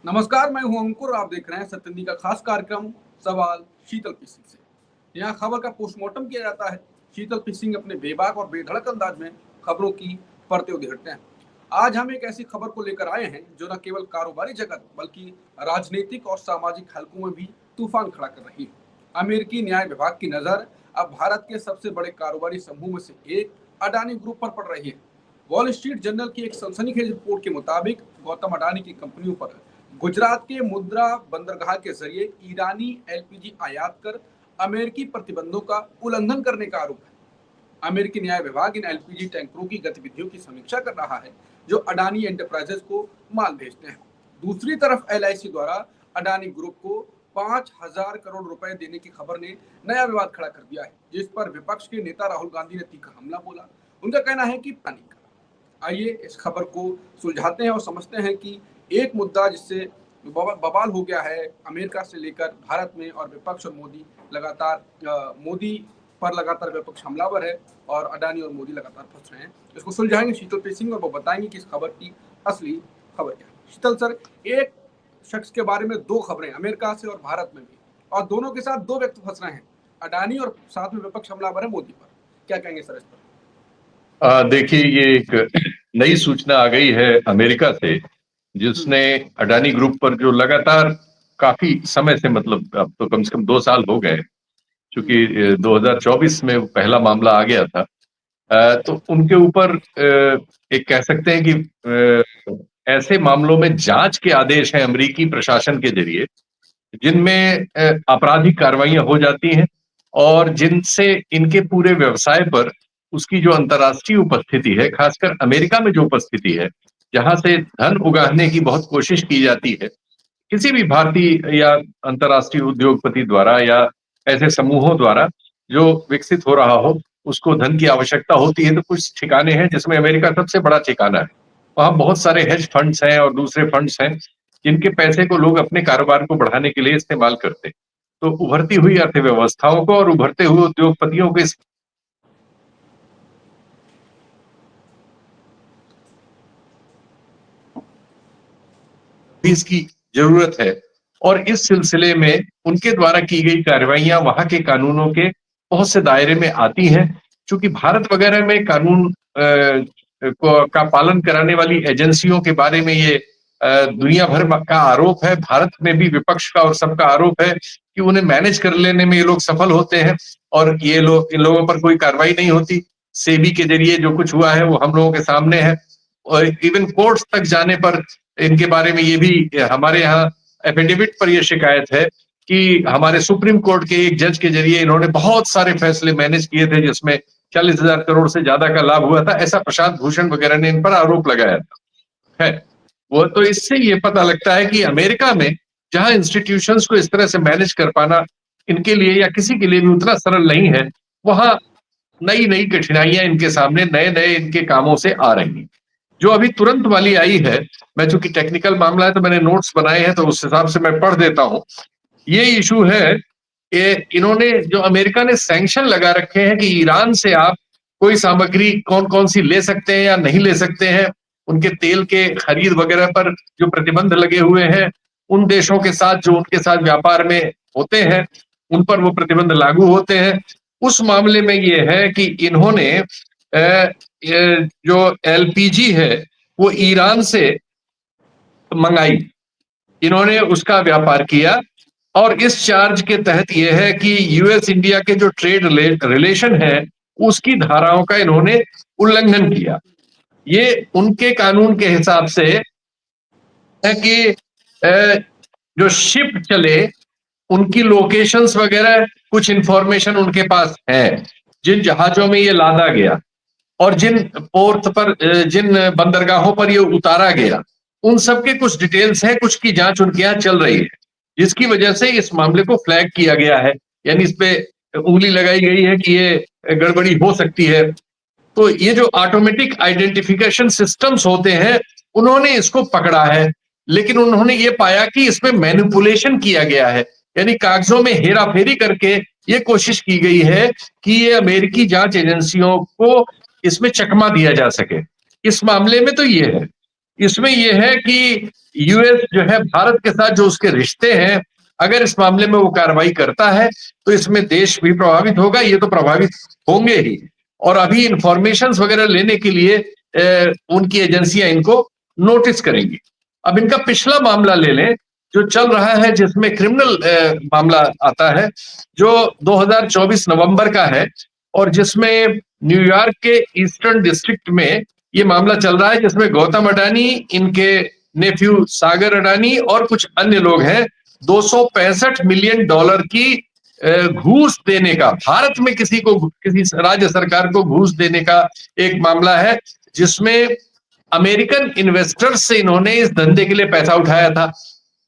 नमस्कार, मैं हूं अंकुर। आप देख रहे हैं सत्यनिधि का खास कार्यक्रम सवाल शीतल फिशिंग से। यहाँ खबर का पोस्टमार्टम किया जाता है। शीतल फिशिंग अपने बेबाक और बेधड़क अंदाज में खबरों की परतें उधेड़ते हैं। आज हम एक ऐसी खबर को लेकर आए हैं जो न केवल कारोबारी जगत बल्कि राजनीतिक और सामाजिक हलकों में भी तूफान खड़ा कर रही है। अमेरिकी न्याय विभाग की नजर अब भारत के सबसे बड़े कारोबारी समूह में से एक अडानी ग्रुप पर पड़ रही है। वॉल स्ट्रीट जर्नल की एक सनसनीखेज रिपोर्ट के मुताबिक गौतम अडानी की कंपनियों पर गुजरात के मुद्रा बंदरगाह के जरिए ईरानी एलपीजी आयात कर अमेरिकी प्रतिबंधों का उल्लंघन करने का आरोप है। अमेरिकी न्याय विभाग इन एलपीजी टैंकरों की गतिविधियों की समीक्षा कर रहा है जो अडानी एंटरप्राइजेज को माल भेजते हैं। दूसरी तरफ एलआईसी द्वारा अडानी ग्रुप को 5,000 करोड़ रुपए देने की खबर ने नया विवाद खड़ा कर दिया है, जिस पर विपक्ष के नेता राहुल गांधी ने तीखा हमला बोला। उनका कहना है कि पानी का। आइए इस खबर को सुलझाते हैं और समझते हैं कि एक मुद्दा जिससे बवाल हो गया है अमेरिका से लेकर भारत में, और विपक्ष और मोदी पर लगातार विपक्ष हमलावर है और अडानी और मोदी लगातार फंस रहे हैं। इसको सुलझाएंगे शीतल सिंह और वो बताएंगे कि इस खबर की असली खबर क्या है। शीतल सर, एक शख्स के बारे में दो खबरें अमेरिका से और भारत में भी, और दोनों के साथ दो व्यक्ति फंस रहे हैं, अडानी और साथ में विपक्ष हमलावर है मोदी पर। क्या कहेंगे सर इस पर? देखिए, ये एक नई सूचना आ गई है अमेरिका से, जिसने अडानी ग्रुप पर जो लगातार काफी समय से, मतलब अब तो कम से कम 2 साल हो गए, क्योंकि 2024 में पहला मामला आ गया था। तो उनके ऊपर एक कह सकते हैं कि ऐसे मामलों में जांच के आदेश हैं अमेरिकी प्रशासन के जरिए, जिनमें आपराधिक कार्रवाइयां हो जाती हैं और जिनसे इनके पूरे व्यवसाय पर उसकी जो अंतर्राष्ट्रीय उपस्थिति है, खासकर अमेरिका में जो उपस्थिति है, जहां से धन उगाहने की बहुत कोशिश की जाती है किसी भी भारतीय या अंतर्राष्ट्रीय उद्योगपति द्वारा या ऐसे समूहों द्वारा जो विकसित हो रहा हो, उसको धन की आवश्यकता होती है। तो कुछ ठिकाने हैं जिसमें अमेरिका सबसे बड़ा ठिकाना है। वहां बहुत सारे हेज फंड्स हैं और दूसरे फंड्स हैं जिनके पैसे को लोग अपने कारोबार को बढ़ाने के लिए इस्तेमाल करते हैं। तो उभरती हुई अर्थव्यवस्थाओं को और उभरते हुए उद्योगपतियों को इसकी जरूरत है। और इस सिलसिले में उनके द्वारा की गई कार्रवाइयां वहां के कानूनों के बहुत से दायरे में आती हैं। चूंकि भारत वगैरह में कानून का पालन कराने वाली एजेंसियों के बारे में ये दुनिया भर का आरोप है, भारत में भी विपक्ष का और सबका आरोप है कि उन्हें मैनेज कर लेने में ये लोग सफल होते हैं और ये लोग, इन लोगों पर कोई कार्रवाई नहीं होती। सेबी के जरिए जो कुछ हुआ है वो हम लोगों के सामने है, और इवन कोर्ट्स तक जाने पर इनके बारे में ये भी हमारे यहाँ एफिडेविट पर यह शिकायत है कि हमारे सुप्रीम कोर्ट के एक जज के जरिए इन्होंने बहुत सारे फैसले मैनेज किए थे जिसमें 40,000 करोड़ से ज्यादा का लाभ हुआ था। ऐसा प्रशांत भूषण वगैरह ने इन पर आरोप लगाया था। है वो, तो इससे ये पता लगता है कि अमेरिका में जहां इंस्टीट्यूशंस को इस तरह से मैनेज कर पाना इनके लिए या किसी के लिए भी उतना सरल नहीं है, वहां नई नई कठिनाइयां इनके सामने नए नए इनके कामों से आ रही हैं। जो अभी तुरंत वाली आई है, मैं चूंकि टेक्निकल मामला है तो मैंने नोट्स बनाए हैं, तो उस हिसाब से मैं पढ़ देता हूं। ये इशू है, इन्होंने जो अमेरिका ने सैंक्शन लगा रखे हैं कि ईरान से आप कोई सामग्री कौन कौन सी ले सकते हैं या नहीं ले सकते हैं, उनके तेल के खरीद वगैरह पर जो प्रतिबंध लगे हुए हैं, उन देशों के साथ जो उनके साथ व्यापार में होते हैं उन पर वो प्रतिबंध लागू होते हैं। उस मामले में ये है कि इन्होंने जो एलपीजी है वो ईरान से मंगाई, इन्होंने उसका व्यापार किया, और इस चार्ज के तहत यह है कि यूएस इंडिया के जो ट्रेड रिलेशन है उसकी धाराओं का इन्होंने उल्लंघन किया। ये उनके कानून के हिसाब से है कि जो शिप चले उनकी लोकेशंस वगैरह कुछ इंफॉर्मेशन उनके पास है, जिन जहाजों में ये लादा गया और जिन पोर्ट पर, जिन बंदरगाहों पर ये उतारा गया, उन सब के कुछ डिटेल्स हैं, कुछ की जांच उनके यहाँ चल रही है, जिसकी वजह से इस मामले को फ्लैग किया गया है, यानी इस पे उंगली लगाई गई है कि ये गड़बड़ी हो सकती है। तो ये जो ऑटोमेटिक आइडेंटिफिकेशन सिस्टम्स होते हैं उन्होंने इसको पकड़ा है, लेकिन उन्होंने ये पाया कि इसमें मैनिपुलेशन किया गया है, यानी कागजों में हेराफेरी करके ये कोशिश की गई है कि ये अमेरिकी जांच एजेंसियों को इसमें चकमा दिया जा सके। इस मामले में तो ये है। इसमें यह है कि यूएस जो है भारत के साथ जो उसके रिश्ते हैं, अगर इस मामले में वो कार्रवाई करता है तो इसमें देश भी प्रभावित होगा, ये तो प्रभावित होंगे ही। और अभी इंफॉर्मेशंस वगैरह लेने के लिए उनकी एजेंसियां इनको नोटिस करेंगी। अब इनका पिछला मामला ले लें जो चल रहा है, जिसमें क्रिमिनल मामला आता है, जो 2024 नवंबर का है, और जिसमें न्यूयॉर्क के ईस्टर्न डिस्ट्रिक्ट में ये मामला चल रहा है, जिसमें गौतम अडानी, इनके नेफ्यू सागर अडानी और कुछ अन्य लोग हैं, 265 मिलियन डॉलर की घूस देने का, भारत में किसी को, किसी राज्य सरकार को घूस देने का एक मामला है, जिसमें अमेरिकन इन्वेस्टर्स से इन्होंने इस धंधे के लिए पैसा उठाया था।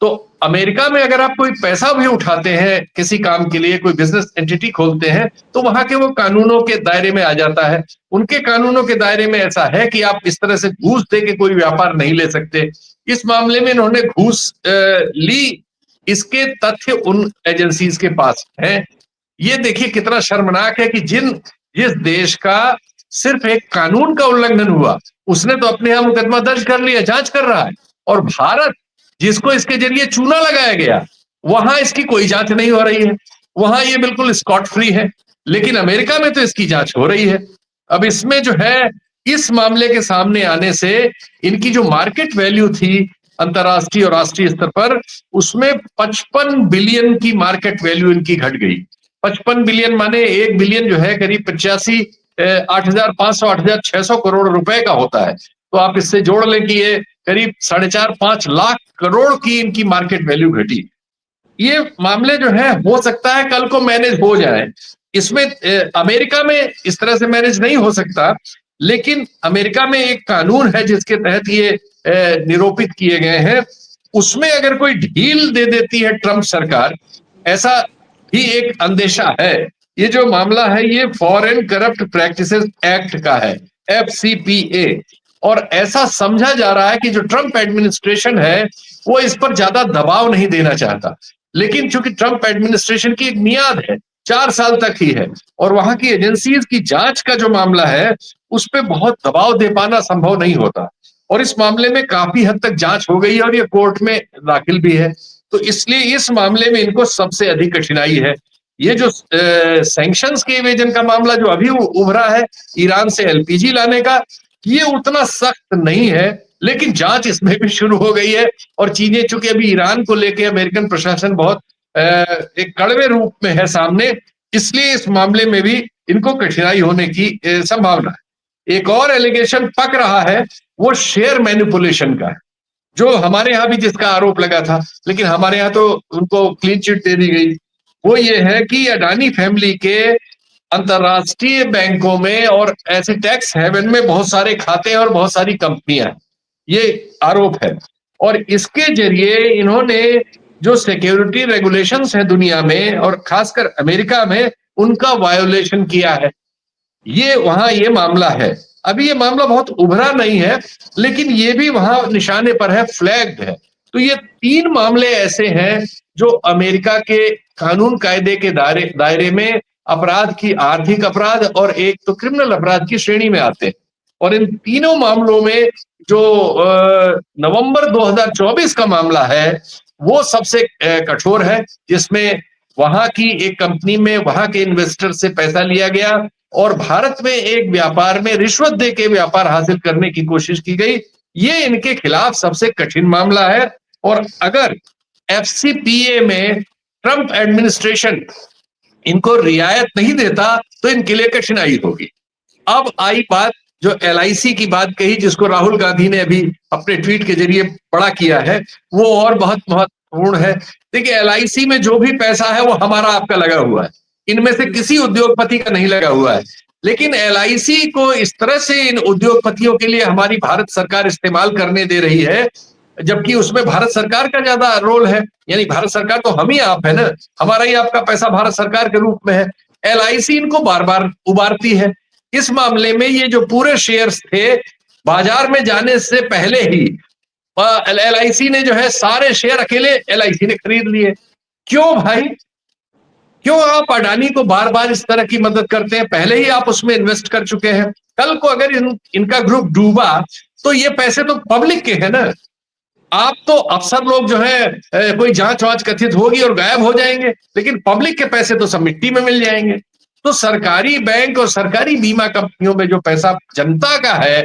तो अमेरिका में अगर आप कोई पैसा भी उठाते हैं किसी काम के लिए, कोई बिजनेस एंटिटी खोलते हैं, तो वहां के वो कानूनों के दायरे में आ जाता है। उनके कानूनों के दायरे में ऐसा है कि आप इस तरह से घूस दे के कोई व्यापार नहीं ले सकते। इस मामले में इन्होंने घूस ली, इसके तथ्य उन एजेंसीज के पास हैं। ये देखिए कितना शर्मनाक है कि जिस देश का सिर्फ एक कानून का उल्लंघन हुआ, उसने तो अपने यहां मुकदमा दर्ज कर लिया, जांच कर रहा है, और भारत जिसको इसके जरिए चूना लगाया गया, वहां इसकी कोई जांच नहीं हो रही है, वहां ये बिल्कुल स्कॉट फ्री है। लेकिन अमेरिका में तो इसकी जांच हो रही है। अब इसमें जो है, इस मामले के सामने आने से इनकी जो मार्केट वैल्यू थी अंतर्राष्ट्रीय और राष्ट्रीय स्तर पर, उसमें 55 बिलियन की मार्केट वैल्यू इनकी घट गई। 55 बिलियन माने 1 बिलियन जो है करीब 85 8,500 8,600 करोड़ रुपए का होता है। तो आप इससे जोड़ लें कि ये करीब 4.5-5 लाख करोड़ की इनकी मार्केट वैल्यू घटी। ये मामले जो है, हो सकता है कल को मैनेज हो जाए। इसमें अमेरिका में इस तरह से मैनेज नहीं हो सकता, लेकिन अमेरिका में एक कानून है जिसके तहत ये निरूपित किए गए हैं। उसमें अगर कोई ढील दे देती है ट्रंप सरकार, ऐसा भी एक अंदेशा है। ये जो मामला है ये फॉरेन करप्ट प्रैक्टिसेस एक्ट का है, FCPA, और ऐसा समझा जा रहा है कि जो ट्रंप एडमिनिस्ट्रेशन है वो इस पर ज्यादा दबाव नहीं देना चाहता। लेकिन चूंकि ट्रंप एडमिनिस्ट्रेशन की एक मियाद है, 4 साल तक ही है, और वहां की एजेंसीज की जांच का जो मामला है उस पर बहुत दबाव दे पाना संभव नहीं होता। और इस मामले में काफी हद तक जांच हो गई है और ये कोर्ट में दाखिल भी है। तो इसलिए इस मामले में इनको सबसे अधिक कठिनाई है। ये जो सैंक्शंस के इवेजन का मामला जो अभी उभरा है, ईरान से LPG लाने का, ये उतना सख्त नहीं है, लेकिन जांच इसमें भी शुरू हो गई है। और चीजें चूंकि अभी ईरान को लेकर अमेरिकन प्रशासन बहुत एक कड़वे रूप में है सामने, इसलिए इस मामले में भी इनको कठिनाई होने की संभावना है। एक और एलिगेशन पक रहा है, वो शेयर मैनिपुलेशन का है, जो हमारे यहां भी जिसका आरोप लगा था, लेकिन हमारे यहां तो उनको क्लीन चिट दे दी गई। वो ये है कि अडानी फैमिली के अंतरराष्ट्रीय बैंकों में और ऐसे टैक्स हेवन में बहुत सारे खाते हैं और बहुत सारी कंपनियां हैं, ये आरोप है। और इसके जरिए इन्होंने जो सिक्योरिटी रेगुलेशंस है दुनिया में और खासकर अमेरिका में, उनका वायोलेशन किया है। ये वहां ये मामला है। अभी ये मामला बहुत उभरा नहीं है, लेकिन ये भी वहां निशाने पर है, फ्लैग्ड है। तो ये 3 मामले ऐसे हैं जो अमेरिका के कानून कायदे के दायरे में अपराध की, आर्थिक अपराध और एक तो क्रिमिनल अपराध की श्रेणी में आते हैं। और इन तीनों मामलों में जो नवंबर 2024 का मामला है वो सबसे कठोर है, जिसमें वहां की एक कंपनी में वहां के इन्वेस्टर से पैसा लिया गया और भारत में एक व्यापार में रिश्वत दे के व्यापार हासिल करने की कोशिश की गई। ये इनके खिलाफ सबसे कठिन मामला है। और अगर FCPA में ट्रंप एडमिनिस्ट्रेशन इनको रियायत नहीं देता तो इनके लिए कठिनाई होगी। अब आई बात जो LIC की बात कही, जिसको राहुल गांधी ने अभी अपने ट्वीट के जरिए बड़ा किया है, वो और बहुत महत्वपूर्ण है। देखिए, LIC में जो भी पैसा है वो हमारा आपका लगा हुआ है, इनमें से किसी उद्योगपति का नहीं लगा हुआ है। लेकिन LIC को इस तरह से इन उद्योगपतियों के लिए हमारी भारत सरकार इस्तेमाल करने दे रही है, जबकि उसमें भारत सरकार का ज्यादा रोल है। यानी भारत सरकार तो हम ही आप है ना, हमारा ही आपका पैसा भारत सरकार के रूप में है। LIC इनको बार बार उबारती है। इस मामले में ये जो पूरे शेयर्स थे, बाजार में जाने से पहले ही LIC ने जो है सारे शेयर अकेले LIC ने खरीद लिए। क्यों भाई? क्यों आप अडानी को बार बार इस तरह की मदद करते हैं? पहले ही आप उसमें इन्वेस्ट कर चुके हैं। कल को अगर इनका ग्रुप डूबा तो ये पैसे तो पब्लिक के हैं ना। आप तो अफसर लोग जो है कोई जांच वांच कथित होगी और गायब हो जाएंगे, लेकिन पब्लिक के पैसे तो सब मिट्टी में मिल जाएंगे। तो सरकारी बैंक और सरकारी बीमा कंपनियों में जो पैसा जनता का है,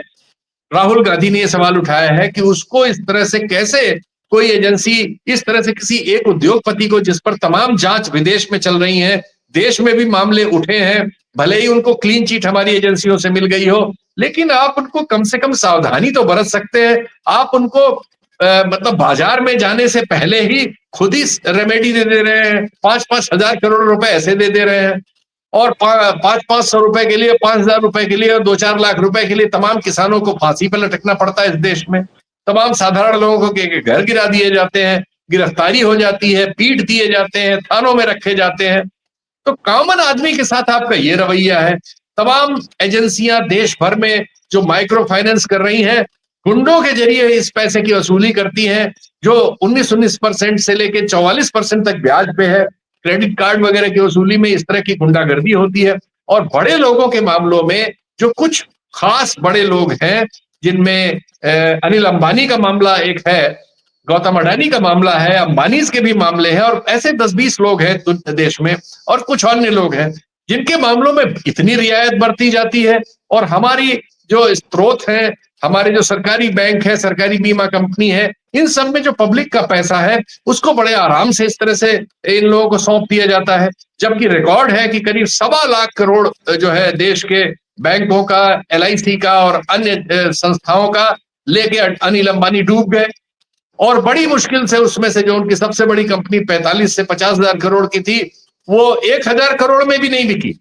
राहुल गांधी ने यह सवाल उठाया है कि उसको इस तरह से कैसे कोई एजेंसी इस तरह से किसी एक उद्योगपति को, जिस पर तमाम जांच विदेश में चल रही है, देश में भी मामले उठे हैं, भले ही उनको क्लीन चिट हमारी एजेंसियों से मिल गई हो, लेकिन आप उनको कम से कम सावधानी तो बरत सकते हैं। आप उनको मतलब बाजार में जाने से पहले ही खुद ही रेमेडी दे दे रहे हैं, 5-5 हजार करोड़ रुपए ऐसे दे दे रहे हैं, और 500-500 रुपए के लिए, 5,000 रुपए के लिए और 2-4 लाख रुपए के लिए तमाम किसानों को फांसी पर लटकना पड़ता है इस देश में। तमाम साधारण लोगों के घर गिरा दिए जाते हैं, गिरफ्तारी हो जाती है, पीट दिए जाते हैं, थानों में रखे जाते हैं। तो कॉमन आदमी के साथ आपका ये रवैया है। तमाम एजेंसियां देश भर में जो माइक्रो फाइनेंस कर रही हैं, गुंडों के जरिए इस पैसे की वसूली करती हैं, जो 19% से लेकर 44% तक ब्याज पे है। क्रेडिट कार्ड वगैरह की वसूली में इस तरह की गुंडागर्दी होती है। और बड़े लोगों के मामलों में जो कुछ खास बड़े लोग हैं, जिनमें अनिल अंबानी का मामला एक है, गौतम अडानी का मामला है, अंबानी के भी मामले हैं, और ऐसे 10-20 लोग हैं देश में, और कुछ अन्य लोग हैं जिनके मामलों में इतनी रियायत बरती जाती है। और हमारी जो स्रोत है, हमारे जो सरकारी बैंक है, सरकारी बीमा कंपनी है, इन सब में जो पब्लिक का पैसा है उसको बड़े आराम से इस तरह से इन लोगों को सौंप दिया जाता है। जबकि रिकॉर्ड है कि करीब 1.25 करोड़ जो है देश के बैंकों का, LIC का और अन्य संस्थाओं का लेके अनिल अंबानी डूब गए। और बड़ी मुश्किल से उसमें से जो उनकी सबसे बड़ी कंपनी 45 से 50,000 करोड़ की थी, वो 1,000 करोड़ में भी नहीं बिकी।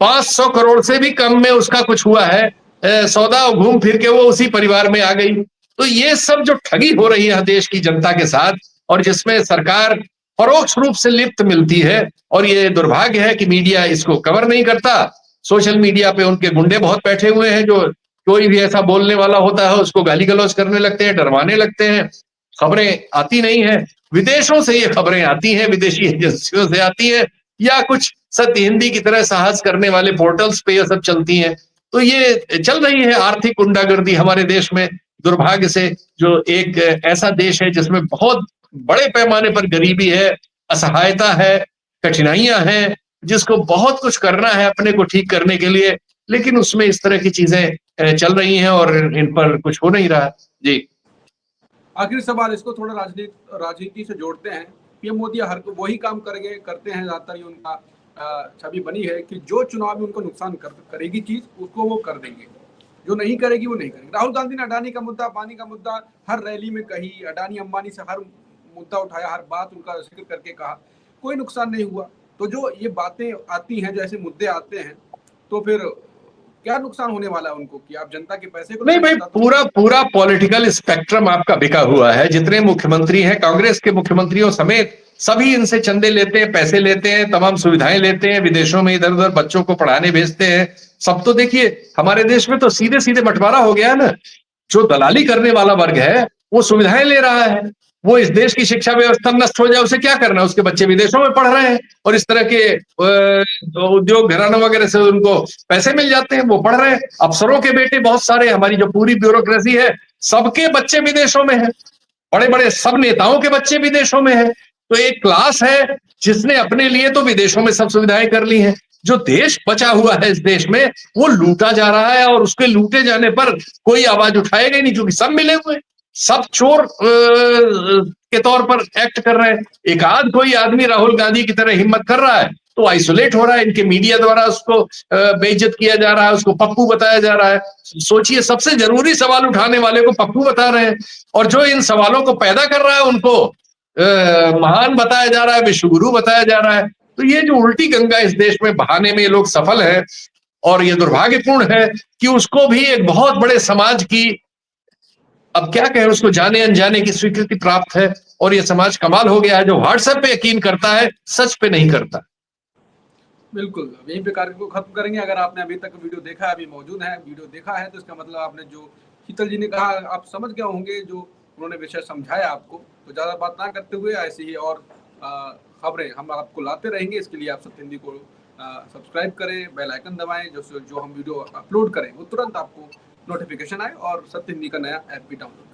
500 करोड़ से भी कम में उसका कुछ हुआ है सौदा, घूम फिर के वो उसी परिवार में आ गई। तो ये सब जो ठगी हो रही है देश की जनता के साथ, और जिसमें सरकार परोक्ष रूप से लिप्त मिलती है, और ये दुर्भाग्य है कि मीडिया इसको कवर नहीं करता। सोशल मीडिया पे उनके गुंडे बहुत बैठे हुए हैं, जो कोई भी ऐसा बोलने वाला होता है उसको गाली गलौज करने लगते हैं, डरवाने लगते हैं। खबरें आती नहीं है, विदेशों से ये खबरें आती हैं, विदेशी एजेंसियों से आती हैं, या कुछ सत्य हिंदी की तरह साहस करने वाले पोर्टल्स पे ये सब चलती हैं। तो ये चल रही है आर्थिक गुंडागर्दी हमारे देश में, दुर्भाग्य से। जो एक ऐसा देश है जिसमें बहुत बड़े पैमाने पर गरीबी है, असहायता है, कठिनाइयां हैं, जिसको बहुत कुछ करना है अपने को ठीक करने के लिए, लेकिन उसमें इस तरह की चीजें चल रही हैं और इन पर कुछ हो नहीं रहा। जी। आखिरी सवाल, इसको थोड़ा राजनीति से जोड़ते हैं। पीएम मोदी हर वही काम करते हैं, ज्यादातर ये उनका छवि बनी है कि जो चुनाव में उनको नुकसान करेगी चीज, उसको वो कर देंगे, जो नहीं करेगी वो नहीं करेंगे। राहुल गांधी ने अडानी का मुद्दा, पानी का मुद्दा हर रैली में कही, अडानी अंबानी से हर मुद्दा उठाया, हर बात उनका जिक्र करके कहा, कोई नुकसान नहीं हुआ। तो जो ये बातें आती हैं, जो ऐसे मुद्दे आते हैं, तो फिर क्या नुकसान होने वाला है उनको कि आप जनता के पैसे को नहीं भाई, पूरा पॉलिटिकल स्पेक्ट्रम आपका बिका हुआ है। जितने मुख्यमंत्री हैं, कांग्रेस के मुख्यमंत्रियों समेत सभी इनसे चंदे लेते हैं, पैसे लेते हैं, तमाम सुविधाएं लेते हैं, विदेशों में इधर उधर बच्चों को पढ़ाने भेजते हैं। सब तो देखिए हमारे देश में तो सीधे सीधे बंटवारा हो गया ना। जो दलाली करने वाला वर्ग है वो सुविधाएं ले रहा है। वो इस देश की शिक्षा व्यवस्था नष्ट हो जाए उसे क्या करना, उसके बच्चे विदेशों में पढ़ रहे हैं और इस तरह के उद्योग घरानों वगैरह से उनको पैसे मिल जाते हैं, वो पढ़ रहे हैं। अफसरों के बेटे बहुत सारे, हमारी जो पूरी ब्यूरोक्रेसी है सबके बच्चे विदेशों में है, बड़े बड़े सब नेताओं के बच्चे विदेशों में है। तो एक क्लास है जिसने अपने लिए तो विदेशों में सब सुविधाएं कर ली हैं। जो देश बचा हुआ है इस देश में वो लूटा जा रहा है, और उसके लूटे जाने पर कोई आवाज उठाएगा ही नहीं, क्योंकि सब मिले हुए, सब चोर के तौर पर एक्ट कर रहे हैं। एक आध कोई आदमी राहुल गांधी की तरह हिम्मत कर रहा है तो आइसोलेट हो रहा है, इनके मीडिया द्वारा उसको बेइज्जत किया जा रहा है, उसको पप्पू बताया जा रहा है। सोचिए, सबसे जरूरी सवाल उठाने वाले को पप्पू बता रहे हैं, और जो इन सवालों को पैदा कर रहा है उनको महान बताया जा रहा है, विश्वगुरु बताया जा रहा है। तो ये जो उल्टी गंगा इस देश में बहाने में ये लोग सफल हैं, और ये दुर्भाग्यपूर्ण है कि उसको भी एक बहुत बड़े समाज की, अब क्या कहें, उसको जाने अनजाने की स्वीकृति प्राप्त है। और ये समाज कमाल हो गया है, जो व्हाट्सएप पे यकीन करता है, सच पे नहीं करता। बिल्कुल, यहीं पे कार्यक्रम को खत्म करेंगे। अगर आपने अभी तक वीडियो देखा है, अभी मौजूद है, वीडियो देखा है, तो इसका मतलब आपने जो शीतल जी ने कहा आप समझ गए होंगे, जो उन्होंने विषय समझाया आपको। तो ज़्यादा बात ना करते हुए ऐसे ही और खबरें हम आपको लाते रहेंगे। इसके लिए आप सत्य हिंदी को सब्सक्राइब करें, बेल आइकन दबाएं, जो हम वीडियो अपलोड करें वो तुरंत आपको नोटिफिकेशन आए, और सत्य हिंदी का नया ऐप भी डाउनलोड